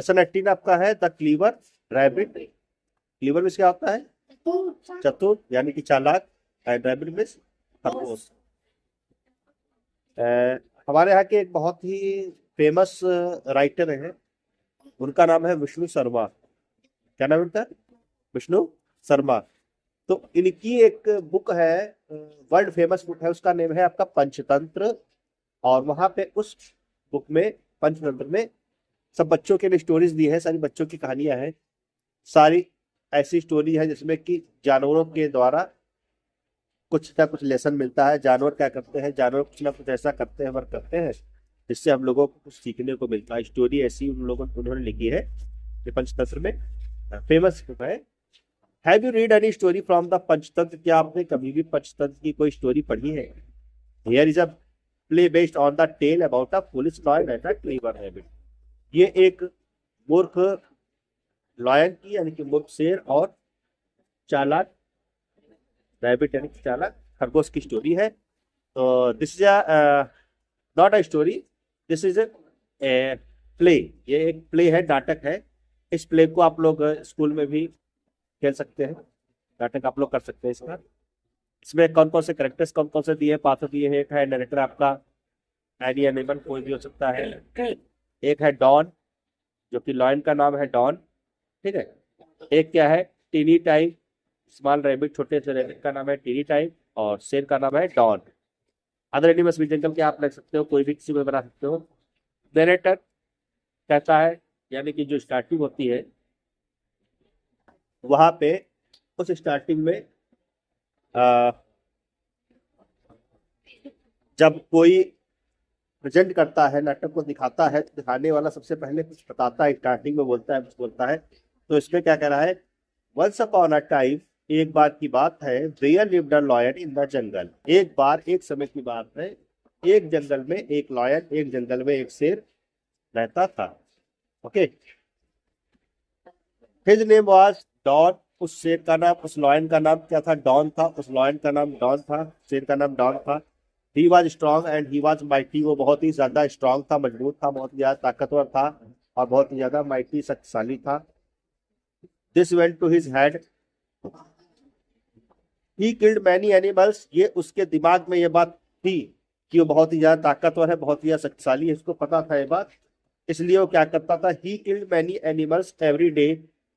Lesson 18 आपका है the cleaver rabbit. Cleaver में क्या होता है? चतुर यानी कि चालाक, एंड रैबिट में खरगोश। हमारे यहाँ के एक बहुत ही फेमस राइटर हैं, उनका नाम है विष्णु शर्मा। क्या नाम है उनका? विष्णु शर्मा। तो इनकी एक बुक है, वर्ल्ड फेमस बुक है, उसका नेम है आपका पंचतंत्र। और वहां पे उस बुक में, पंचतंत्र में, सब बच्चों के लिए स्टोरीज दी है, सारी बच्चों की कहानियां हैं। सारी ऐसी स्टोरी है जिसमें कि जानवरों के द्वारा कुछ ना कुछ लेसन मिलता है। जानवर क्या करते हैं, जानवर कुछ ना कुछ ऐसा करते हैं, वर्क करते हैं, जिससे हम लोगों को कुछ सीखने को मिलता है। स्टोरी ऐसी उन्होंने लिखी है, ये पंचतंत्र में फेमस बुक है। Have you read any story from the Panchatantra? क्या आपने कभी भी पंचतंत्र की कोई स्टोरी पढ़ी है? Here is a play based on the tale about a foolish lion and a clever rabbit. ये एक मूर्ख लॉयन की यानी कि मूर्ख शेर और चालाक रैबिट यानी कि चालाक खरगोश की स्टोरी है। तो this is not a story, this is a play. ये एक प्ले है, नाटक है। इस प्ले को आप लोग स्कूल में भी खेल सकते हैं, नाटक आप लोग कर सकते हैं इसका। इसमें कौन कौन से करेक्टर्स कौन कौन से दिए, पात्र दिए हैं? एक है नरेटर आपका, एनी एनिमल कोई भी हो सकता है। एक है डॉन, जो कि लॉयन का नाम है डॉन, ठीक है। एक क्या है, टीनी टाइम, स्मॉल रैबिट, छोटे से रैबिट का नाम है टीनी टाइम, और शेर का नाम है डॉन। अदर एनिमल्स भी जंगल के आप रख सकते हो, कोई भी किसी को बना सकते हो। नरेटर कहता है, यानी कि जो स्टार्टिंग होती है वहां पे, उस स्टार्टिंग में जब कोई प्रेजेंट करता है, नाटक को दिखाता है, तो दिखाने वाला सबसे पहले कुछ बताता है, स्टार्टिंग में बोलता है, कुछ बोलता है। तो इसमें क्या कह रहा है? वंस अपॉन अ टाइम, एक बार की बात है, there lived a lion in the jungle. एक बार, एक समय की बात है, एक जंगल में एक लॉयन, एक जंगल में एक शेर रहता था। Okay, his name was Dawn. उस शेर का नाम, उस लॉयन का नाम क्या था? डॉन था। उस लॉयन का नाम डॉन था, शेर का नाम डॉन था। He was strong and he was mighty. वो बहुत ही ज्यादा स्ट्रॉन्ग था, मजबूत था, बहुत ही ज्यादा ताकतवर था, और बहुत ही ज्यादा माइटी, शक्तिशाली था। This went to his head, he killed many animals. ये उसके दिमाग में ये बात थी कि वो बहुत ही ज्यादा ताकतवर है, बहुत ही ज्यादा शक्तिशाली है, इसको पता था ये बात। इसलिए वो क्या करता था? ही killed many animals every day.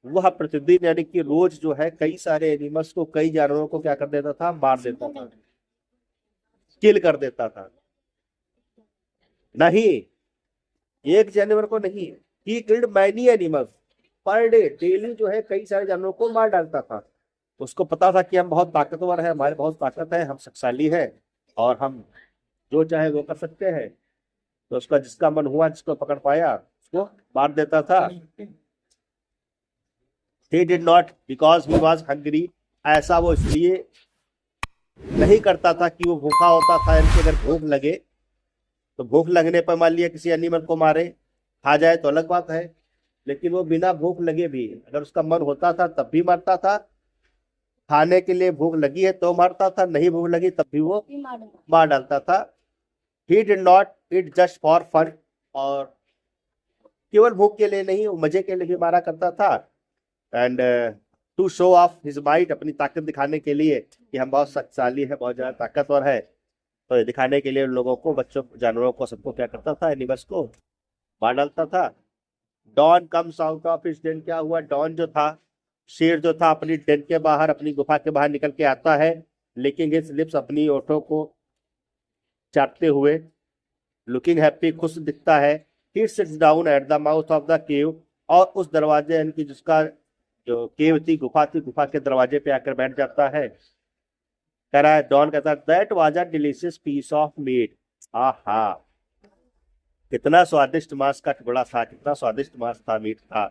वह प्रतिदिन यानी कि रोज जो है, कई सारे एनिमल्स को, कई जानवरों को क्या कर देता था? मार देता था, किल कर देता था। नहीं, एक जानवर को नहीं, ही killed many animals per day. Daily जो है कई सारे जानवरों को मार डालता था। उसको पता था कि हम बहुत ताकतवर है, हमारे बहुत ताकत है, हम शक्तिशाली है, और हम जो चाहे वो कर सकते हैं। तो उसका जिसका मन हुआ, जिसको पकड़ पाया, उसको मार देता था। he did not because he was hungry। ऐसा वो इसलिए नहीं करता था कि वो भूखा होता था, यानी कि अगर भूख लगे तो भूख लगने पर मान लिया किसी एनिमल को मारे, खा जाए तो अलग बात है। लेकिन वो बिना भूख लगे भी, अगर उसका मन होता था तब भी मारता था। खाने के लिए भूख लगी है तो मारता था, नहीं भूख लगी तब भी वो मार डालता था। He did not it just for fun. और केवल भूख के लिए नहीं, वो मजे के लिए भी मारा करता था। And to show off his might, अपनी ताकत दिखाने के लिए कि हम बहुत शक्तिशाली है, बहुत ज्यादा ताकतवर है। तो ये दिखाने के लिए उन लोगों को, बच्चों, जानवरों को, सबको क्या करता था? एनिमल्स को मार डालता था। Dawn comes out of his den. क्या हुआ? डॉन जो था, शेर जो था, अपनी डेन के बाहर, अपनी गुफा के बाहर निकल के आता है, लेकिन हिज लिप्स, अपनी ओठों को चाटते हुए, लुकिंग हैप्पी, खुश दिखता है। He sits down at the mouth of the cave. और उस दरवाजे, यानी कि जिसका जो केव थी, गुफा थी, गुफा के दरवाजे पे आकर बैठ जाता है। कह रहा है, डॉन कहता है, that was a delicious piece of meat. आहा, कितना स्वादिष्ट मांस का टुकड़ा था, कितना स्वादिष्ट मांस था, मीट था।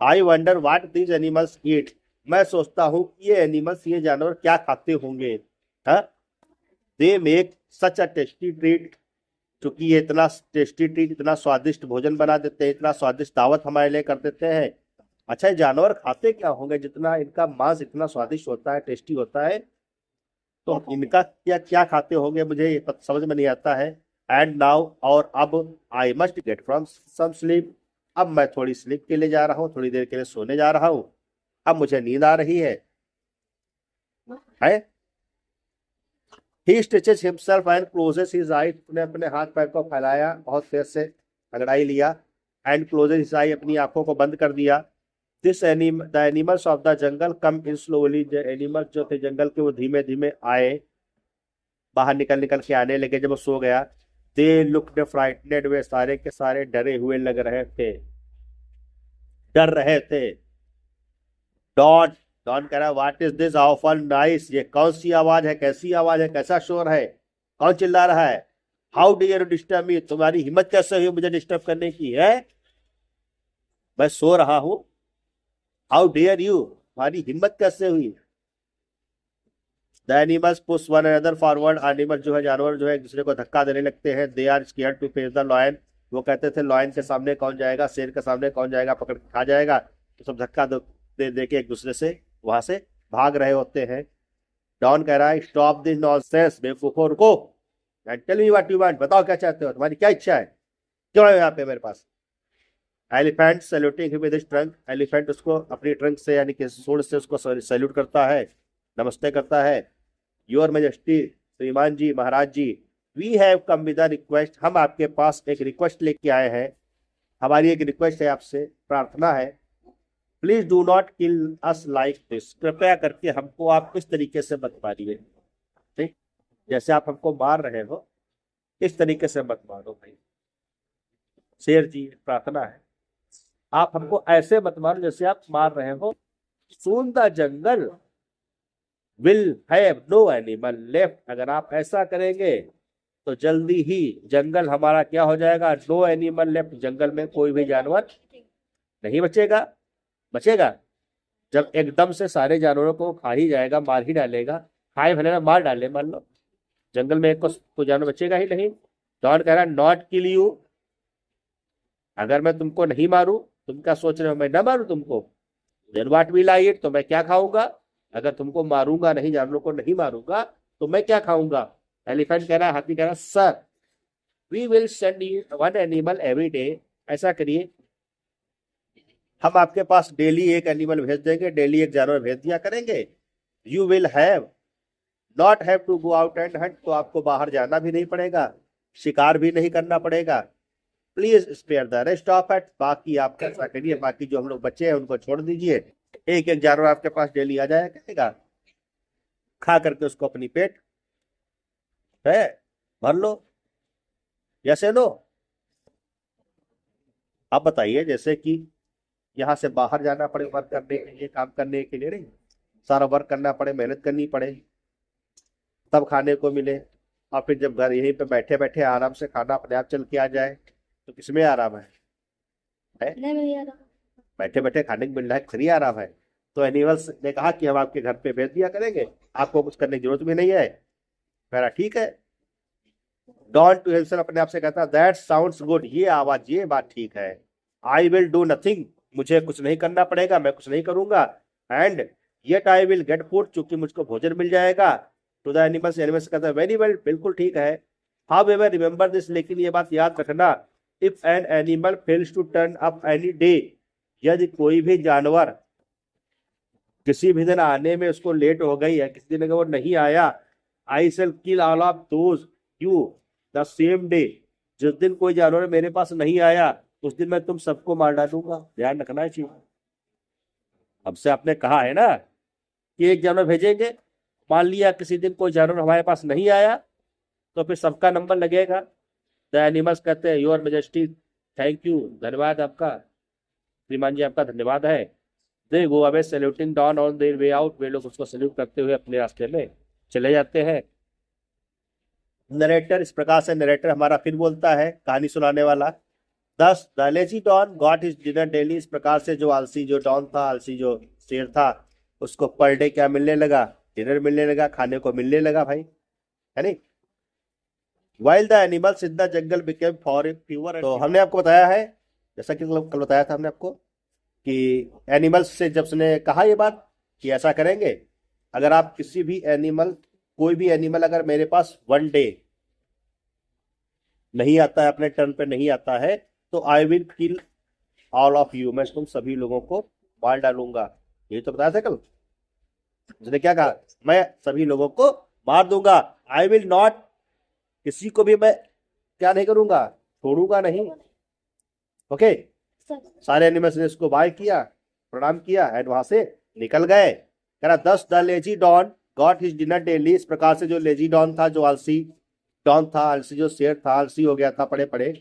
I wonder what these animals eat. मैं सोचता हूँ कि ये एनिमल्स, ये जानवर क्या खाते होंगे। हाँ, they make such a tasty treat. क्योंकि ये इतना टेस्टी ट्रीट, इतना स्वादिष्ट भोजन बना देते हैं, इतना स्वादिष्ट दावत हमारे लिए कर देते हैं। अच्छा, ये जानवर खाते क्या होंगे, जितना इनका मांस इतना स्वादिष्ट होता है, टेस्टी होता है, तो इनका क्या क्या खाते होंगे, मुझे ये समझ में नहीं आता है। एंड नाउ, और अब, I must get from some sleep. अब मैं थोड़ी स्लीप के लिए जा रहा हूँ, थोड़ी देर के लिए सोने जा रहा हूँ, अब मुझे नींद आ रही है। He stretches himself and closes his eyes. उसने अपने हाथ पैर को फैलाया, बहुत तेज से अंगड़ाई लिया, and closes his eye, अपनी आंखों को बंद कर दिया। The animals of the jungle come in slowly. जो एनिमल्स जो थे जंगल के वो धीमे धीमे आए, बाहर निकल निकल के आने लगे जब वो सो गया। They looked frightened. वे सारे के सारे डरे हुए लग रहे थे, डर रहे थे। डॉन डॉन कह रहा है what is this awful nice, ये कौन सी आवाज है, कैसी आवाज है, कैसा शोर है, कौन चिल्ला रहा है। How dare you disturb me, तुम्हारी हिम्मत कैसे हुई मुझे डिस्टर्ब करने की है, मैं सो रहा हूं। हाउ डियर यू, तुम्हारी हिम्मत कैसे हुई। The animals push one another forward. Animal जो है, जानवर जो है एक दूसरे को धक्का देने लगते हैं। They are scared to face the lion. वो कहते थे लॉयन के सामने कौन जाएगा, शेर के सामने कौन जाएगा, पकड़ के खा जाएगा। तो सब धक्का दे दे के एक दूसरे से वहां से भाग रहे होते हैं। डॉन कह रहा है स्टॉप दिस नॉनसेंस, बेवकूफों रुको, and tell me what you want, बताओ क्या चाहते हो, तुम्हारी क्या इच्छा है, क्यों आए यहाँ पे मेरे पास। Elephant saluting him with his trunk. Elephant उसको अपनी ट्रंक से यानी कि सूंड से उसको सैल्यूट करता है, नमस्ते करता है। योर मैजेस्टी, श्रीमान जी, महाराज जी, we have come with a request, हम आपके पास एक रिक्वेस्ट लेके आए हैं, हमारी एक रिक्वेस्ट है आपसे, प्रार्थना है। Please do not kill us like this, कृपया करके हमको आप इस तरीके से मत मारिए, ठीक, जैसे आप हमको मार रहे हो इस तरीके से मत मारो भाई। शेर जी प्रार्थना है, आप हमको ऐसे मत मारो जैसे आप मार रहे हो। Soon the jungle will have no animal left, अगर आप ऐसा करेंगे तो जल्दी ही जंगल हमारा क्या हो जाएगा, नो एनिमल लेफ्ट, जंगल में कोई भी जानवर नहीं बचेगा। बचेगा जब एकदम से सारे जानवरों को खा ही जाएगा, मार ही डालेगा, खाए भले ना मार डाले मान लो, जंगल में एक को जानवर बचेगा ही नहीं। डॉन कह रहा नॉट किल यू, अगर मैं तुमको नहीं मारूं, तुम क्या सोच रहे हो मैं ना मारूं तुमको, देन व्हाट विल आई ईट, तो मैं क्या खाऊंगा, अगर तुमको मारूंगा नहीं, जानवरों को नहीं मारूंगा तो मैं क्या खाऊंगा। एलिफेंट कह रहा है, हाथी कह रहा sir we will send you one animal every day, ऐसा करिए हम आपके पास डेली एक एनिमल भेज देंगे, डेली एक जानवर भेज दिया करेंगे। You will have not have to go out and hunt, तो आपको बाहर जाना भी नहीं पड़ेगा, शिकार भी नहीं करना पड़ेगा। Please spare the rest of it, बाकी आप कैसा करिए, बाकी जो हम लोग बच्चे हैं उनको छोड़ दीजिए, एक एक जानवर आपके पास डेली आ जाया करेगा, खा करके उसको अपनी पेट है भर लो, जैसे लो। आप बताइए, जैसे कि यहाँ से बाहर जाना पड़े वर्क करने के लिए, काम करने के लिए नहीं, सारा वर्क करना पड़े, मेहनत करनी पड़े, तब खाने को मिले, और फिर जब घर यहीं पे बैठे बैठे आराम से खाना अपने आप चल के आ जाए, तो किसमें आराम है? बैठे बैठे खाने को मिल रहा है, फ्री आराम है। तो एनिमल्स ने कहा कि हम आपके घर पे भेज दिया करेंगे, आपको कुछ करने की जरूरत भी नहीं है। मेरा ठीक है। डॉन टू हिमसेल्फ, अपने आप से कहता दैट साउंड्स गुड, ये आवाज, ये बात ठीक है। आई विल डू नथिंग, मुझे कुछ नहीं करना पड़ेगा, मैं कुछ नहीं करूंगा। And yet I will get food, चूंकि मुझको भोजन मिल जाएगा। टू द एनिमल्स, एनिमल्स कहता है वेरी वेल, बिल्कुल ठीक है। हाउ एवर रिमेंबर दिस, लेकिन ये बात याद रखना, if an animal fails to turn up any day, यदि कोई भी जानवर किसी भी दिन आने में उसको लेट हो गई है, किसी दिन अगर वो नहीं आया, I shall kill all of those you the same day, जिस दिन कोई जानवर मेरे पास नहीं आया उस दिन मैं तुम सबको मार डालूंगा। ध्यान रखना चाहिए, हमसे आपने कहा है ना कि एक जानवर भेजेंगे, मान लिया किसी दिन कोई जानवर हमारे पास नहीं आया तो फिर सबका नंबर लगेगा। द एनिमल्स कहते हैं योर मैजेस्टी थैंक यू, धन्यवाद आपका, श्रीमान जी आपका धन्यवाद है। They go away saluting Don on their way out, वे लोग उसको सैल्यूट करते हुए अपने रास्ते में चले जाते हैं। नरेटर, इस प्रकार से नरेटर हमारा फिर बोलता है, कहानी सुनाने वाला। Thus the lazy Dawn got his dinner daily, इस प्रकार से जो आलसी जो डॉन था, आलसी जो शेर था, उसको पर डे क्या मिलने लगा, डिनर मिलने लगा, खाने को मिलने लगा भाई, है नहीं। While the animals in the jungle became for fewer, तो हमने आपको बताया है, जैसा कि कल बताया था हमने आपको, कि एनिमल्स से जब उसने कहा ये बात कि ऐसा करेंगे, अगर आप किसी भी एनिमल, कोई भी एनिमल अगर मेरे पास वन डे नहीं आता है, अपने टर्न पे नहीं आता है, तो I will kill all of you, मैं तुम सभी लोगों को मार डालूंगा। ये तो बताया था कल उसने, क्या कहा, मैं सभी लोगों को मार दूंगा। आई विल नॉट, किसी को भी मैं क्या नहीं करूंगा, छोड़ूंगा नहीं। ओके, सारे एनिमल्स ने इसको बाय किया, प्रणाम किया एंड वहां से निकल गए। कह रहा thus the lazy Dawn got his dinner daily, इस प्रकार से जो लेजी डॉन था, जो आलसी डॉन था, आलसी जो शेर था, आलसी हो गया था पड़े पड़े,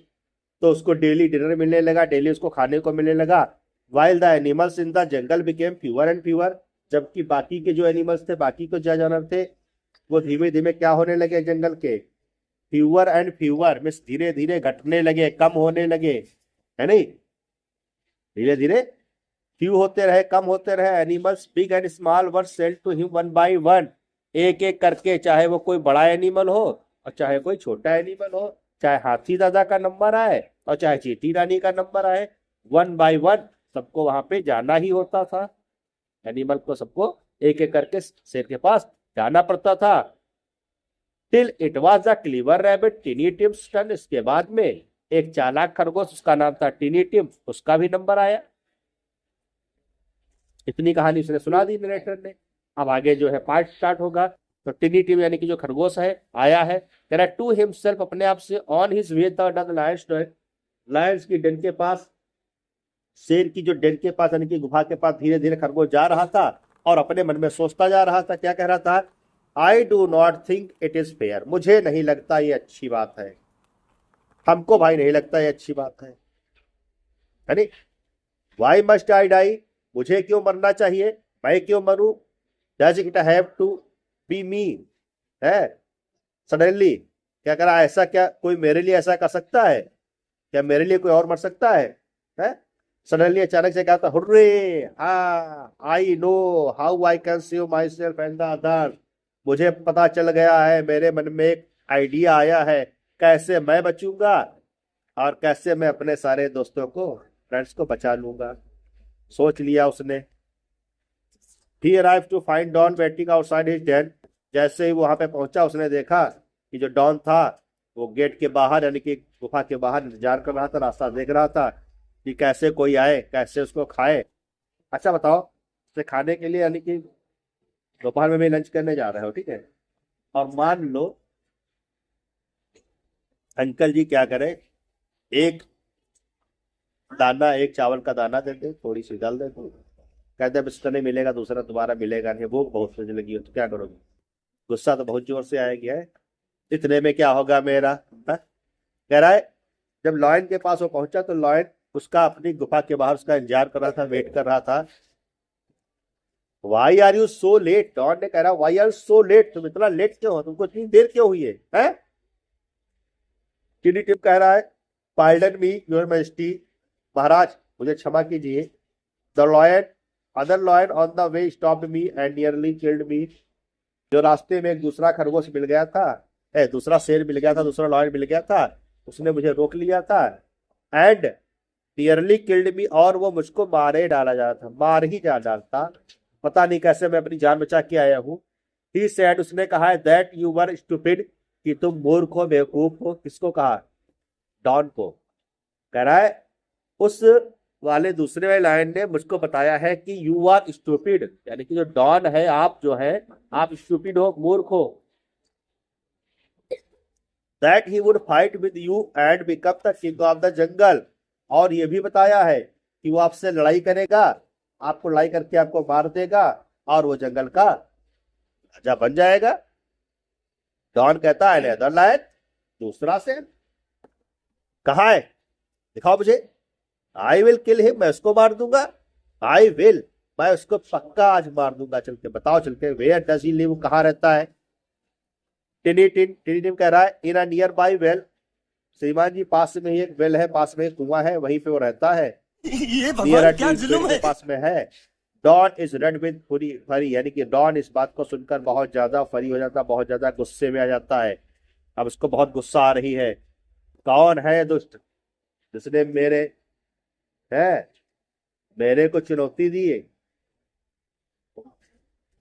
तो उसको डेली डिनर मिलने लगा, डेली उसको खाने को मिलने लगा। While the animals in the jungle became fewer and fewer, जबकि बाकी के जो एनिमल्स थे, बाकी के जो जानवर थे, वो धीमे धीमे क्या होने लगे जंगल के, फ्यूअर एंड फ्यूअर, मीन्स धीरे धीरे घटने लगे, कम होने लगे, है नहीं, धीरे धीरे फ्यू होते रहे, कम होते रहे। Animals big and small were sent to him one by one, एक एक करके, चाहे वो कोई बड़ा एनिमल हो और चाहे कोई छोटा एनिमल हो, चाहे हाथी दादा का नंबर आए और चाहे चींटी रानी का नंबर आए, वन बाय वन सबको वहां पे जाना ही होता था। एनिमल को सबको एक एक करके शेर के पास जाना पड़ता था। Till it was a clever rabbit tiny Tim's turn, इसके बाद में एक चालाक खरगोश, उसका नाम था टिनी टिम, उसका भी नंबर आया। इतनी कहानी उसने सुना दी नरेटर ने। अब आगे जो है पार्ट स्टार्ट होगा। तो टिनी टिम यानी कि जो खरगोश है आया है, कह रहा टू हिमसेल्फ, अपने आप से, on his way the Lions, Lions की डेन के पास, शेर की जो डेन के पास यानी कि गुफा के पास धीरे धीरे खरगोश जा रहा था और अपने मन में सोचता जा रहा था, क्या कह रहा था, I do not think it is fair, मुझे नहीं लगता ये अच्छी बात है, हमको भाई नहीं लगता ये अच्छी बात है नहीं, वाई मस्ट आई डाई, मुझे क्यों मरना चाहिए, मैं क्यों मरूं, does it have to be me, है सडनली, क्या करा, ऐसा क्या कोई मेरे लिए ऐसा कर सकता है, क्या मेरे लिए कोई और मर सकता है? सडनली अचानक से कहा था, हुर्रे, हाँ, I know how I can save my self and the others, मुझे पता चल गया है, मेरे मन में एक आइडिया आया है, कैसे मैं बचूंगा और कैसे मैं अपने सारे दोस्तों को, फ्रेंड्स को बचा लूंगा। सोच लिया उसने। He arrived to find Don waiting outside his den, जैसे ही वहां पे पहुंचा उसने देखा कि जो डॉन था वो गेट के बाहर यानी कि गुफा के बाहर इंतजार कर रहा था, रास्ता देख रहा था कि कैसे कोई आए, कैसे उसको खाए। अच्छा बताओ, उसे खाने के लिए यानी कि दोपहर में भी लंच करने जा रहे हो, ठीक है, और मान लो अंकल जी क्या करे, एक दाना, एक चावल का दाना दे दे, थोड़ी सी दाल दे दो, कहते हैं बिस्तर नहीं मिलेगा, दूसरा दोबारा मिलेगा नहीं, वो बहुत सोचने लगी हो तो क्या करोगे, गुस्सा तो बहुत जोर से आएगी है, इतने में क्या होगा मेरा, हा? कह रहा है जब लॉयन के पास वो पहुंचा तो लॉयन उसका अपनी गुफा के बाहर उसका इंतजार कर रहा था, वेट कर रहा था। Why are you so late, Dawn ने कह रहा वाई आर सो लेट, तुम इतना लेट क्यों हो, तुमको इतनी देर क्यों हुई है? टिनी टिम कह रहा है, पार्डन मी योर मैजेस्टी, महाराज मुझे क्षमा कीजिए। The lion, other lion on the way stopped me and nearly killed me, जो रास्ते में एक दूसरा खरगोश मिल गया था, दूसरा शेर मिल गया था, दूसरा लॉयन मिल गया था, उसने मुझे रोक लिया था, एंड नियरली किल्ड मी, और वो मुझको मारे डाला जा रहा था, मार ही जा डालता, पता नहीं कैसे मैं अपनी जान बचा के आया हूँ। ही सेड, उसने कहा है, दैट यू वर स्टूपिड, कि तुम मूर्ख हो, बेवकूफ हो। किसको कहा? डॉन को। कह रहा है उस वाले दूसरे वाले लाइन ने मुझको बताया है कि यू आर स्टूपिड, यानी कि जो डॉन है, आप जो है, आप स्टूपिड हो, मूर्ख हो। That he would fight with you and become the king of the jungle, और ये भी बताया है कि वो आपसे लड़ाई करेगा, आपको लड़ाई करके आपको मार देगा और वो जंगल का राजा बन जाएगा। डॉन कहता है अदर लायन, दूसरा से, कहा है दिखाओ मुझे, आई विल किल हिम, मैं उसको मार दूंगा, आई विल, मैं उसको पक्का आज मार दूंगा, चल के बताओ, चल के, वेयर डज ही लिव, कहाँ रहता है? टिनी टिम कह रहा है, इन अ नियर बाई वेल, श्रीमान जी पास में ही एक वेल है, पास में एक कुआं है, वहीं पे वो रहता है, ये भगवान क्या जुल्म है। पास में है। डॉन इज रेड विद फरी, यानी कि डॉन इस बात को सुनकर बहुत ज्यादा फरी हो जाता, बहुत ज्यादा गुस्से में आ जाता है। अब उसको बहुत गुस्सा आ रही है, कौन है दुष्ट जिसने मेरे को चुनौती दी है?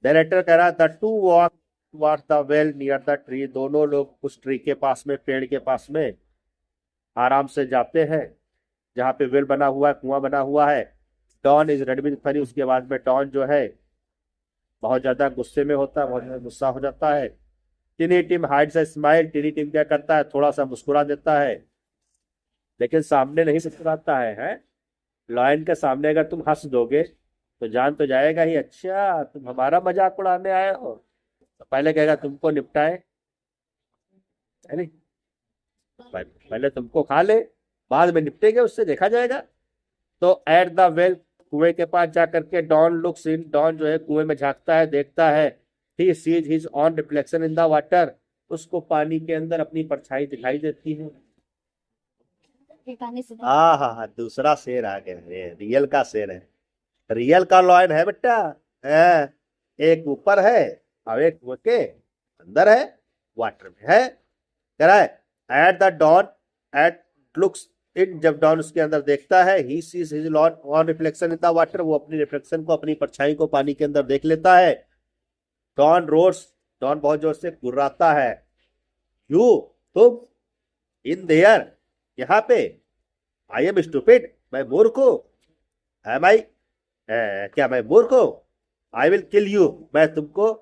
डायरेक्टर कह रहा, the two walk towards the well near the tree, दोनों लोग उस ट्री के पास में, पेड़ के पास में आराम से जाते हैं, जहाँ पे वेल बना हुआ है, कुआं बना हुआ है। Dawn is red with fury, उसके बाद में डॉन जो है बहुत ज्यादा गुस्से में होता है, बहुत ज्यादा गुस्सा हो जाता है। Tiny Tim hides a smile, tiny Tim क्या करता है, थोड़ा सा मुस्कुरा देता है, लेकिन सामने नहीं मुस्कुराता है। लॉयन के सामने अगर तुम हंस दोगे तो जान तो जाएगा ही, अच्छा तुम हमारा मजाक उड़ाने आए हो। तो पहले कहेगा तुमको निपटाए, है नहीं, पहले तुमको खा ले, बाद में निपटेंगे, उससे देखा जाएगा। तो एट द वेल, कुएं के पास जाकर के डॉन लुक्स इन, डॉन जो है कुएं में झांकता है, देखता है। He sees his on reflection in the water, उसको पानी के अंदर अपनी परछाई दिखाई देती है। हाँ हाँ हाँ, दूसरा शेर आ गया, ये रियल का शेर है। रियल का लॉयन है बेटा, है, एक ऊपर है और एक कुएं के अंदर है, वाटर में है। कह रहा है at the Dawn, at looks in, जब डॉन उसके अंदर देखता है, he sees his own on reflection in the water, वो अपनी रिफ्लेक्शन को, अपनी परछाई को पानी के अंदर देख लेता है। डॉन रोर्स, डॉन बहुत जोर से गुर्राता है। यू, तुम, इन देयर, यहाँ पे, आई एम स्टूपिड, मैं मूर्ख हूं, एम आई, क्या मैं मूर्ख हूं, आई विल किल यू, मैं तुमको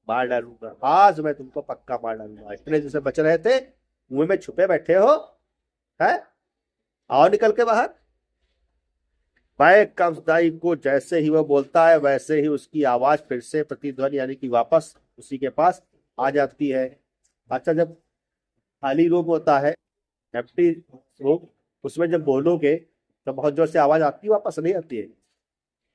मार डालूंगा, आज मैं तुमको पक्का मार डालूंगा। इतने जैसे बच रहे थे, मुंह में छुपे बैठे हो, है, आओ निकल के बाहर। बैक कम्स द इको, जैसे ही वो बोलता है वैसे ही उसकी आवाज फिर से प्रतिध्वनि यानी कि वापस उसी के पास आ जाती है। अच्छा, जब खाली रूम होता है, एम्प्टी रूम, उसमें जब बोलोगे तो बहुत जोर से आवाज आती है, वापस नहीं आती है।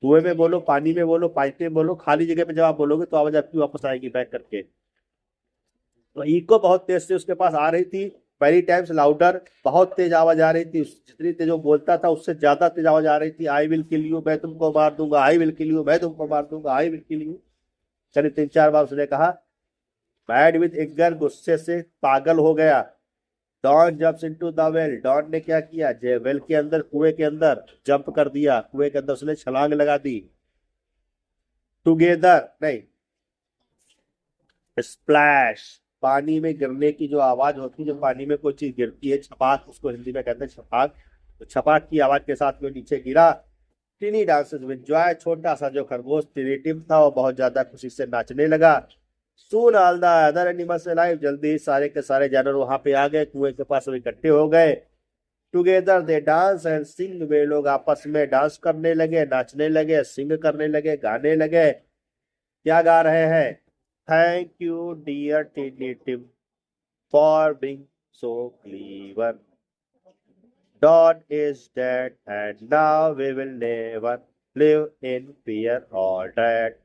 कुएं में बोलो, पानी में बोलो, पाइप में बोलो, खाली जगह पे जब आप बोलोगे तो आवाज आपकी वापस आएगी बैक करके। तो इको बहुत तेज से उसके पास आ रही थी, वेरी टाइम्स लाउडर, बहुत तेज आवाज आ रही थी, जितनी तेज वो बोलता था उससे ज्यादा तेज आवाज आ रही थी। आई विल किल यू, मैं तुमको मार दूंगा, आई विल किल यू, मैं तुमको मार दूंगा, आई विल किल यू। चलिए 3-4 बार उसने कहा। मैड विद एंगर, गुस्से से पागल हो गया। Dawn jumps into the well, Dawn ने क्या किया, जे वेल के अंदर, कुएं के अंदर जंप कर दिया, कुएं के अंदर उसने छलांग लगा दी। टुगेदर नहीं, स्प्लैश, पानी में गिरने की जो आवाज होती है, जब पानी में कोई चीज गिरती है, छपाक, उसको हिंदी में कहते हैं छपाक, तो छपाक की आवाज के साथ में नीचे गिरा। टिनी डांसेस विद जॉय, छोटा सा जो खरगोश टिनी टिम था वो बहुत ज्यादा खुशी से नाचने लगा। सून all the other animals alive, जल्दी ही सारे के सारे जानवर वहां पे आ गए, कुएं के पास इकट्ठे हो गए। Together they dance and sing, वे लोग आपस में डांस करने लगे, नाचने लगे, सिंग करने लगे, गाने लगे। क्या गा रहे हैं, thank you dear टिनी Tim for being so clever, Dawn is dead and now we will never live in fear or dread।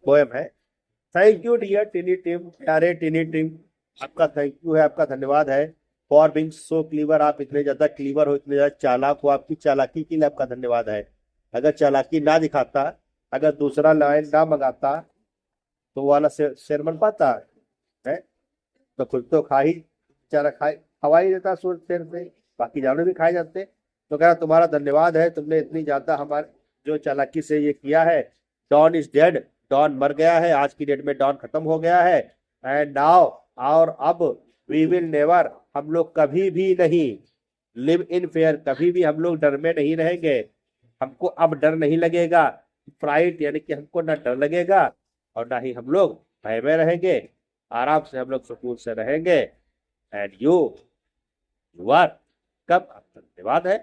Poem है। थैंक यू डियर टिनी टिम, प्यारे टिनी टिम, आपका थैंक यू है, आपका धन्यवाद है। फॉर बीइंग सो क्लीवर, आप इतने ज्यादा क्लीवर हो, इतने ज्यादा चालाक हो, आपकी चालाकी के लिए आपका धन्यवाद है। अगर चालाकी ना दिखाता, अगर दूसरा लाइन ना मंगाता तो वो वाला शेर बन पाता है। तो खुद तो खा ही, बेचारा खाए, खवा ही देता सूर शेर से, बाकी जानवर भी खाए जाते। तो कह रहा तुम्हारा धन्यवाद है, तुमने इतनी ज्यादा हमारे जो चालाकी से ये किया है। डॉन इज डेड, डॉन मर गया है, आज की डेट में डॉन खत्म हो गया है। एंड नाउ, और अब, वी विल नेवर, हम लोग कभी भी नहीं, लिव इन फेयर, कभी भी हम लोग डर में नहीं रहेंगे, हमको अब डर नहीं लगेगा। फ्राइट यानी कि हमको ना डर लगेगा और ना ही हम लोग भय में रहेंगे, आराम से हम लोग सुकून से रहेंगे। एंड यू आर, कब, धन्यवाद है,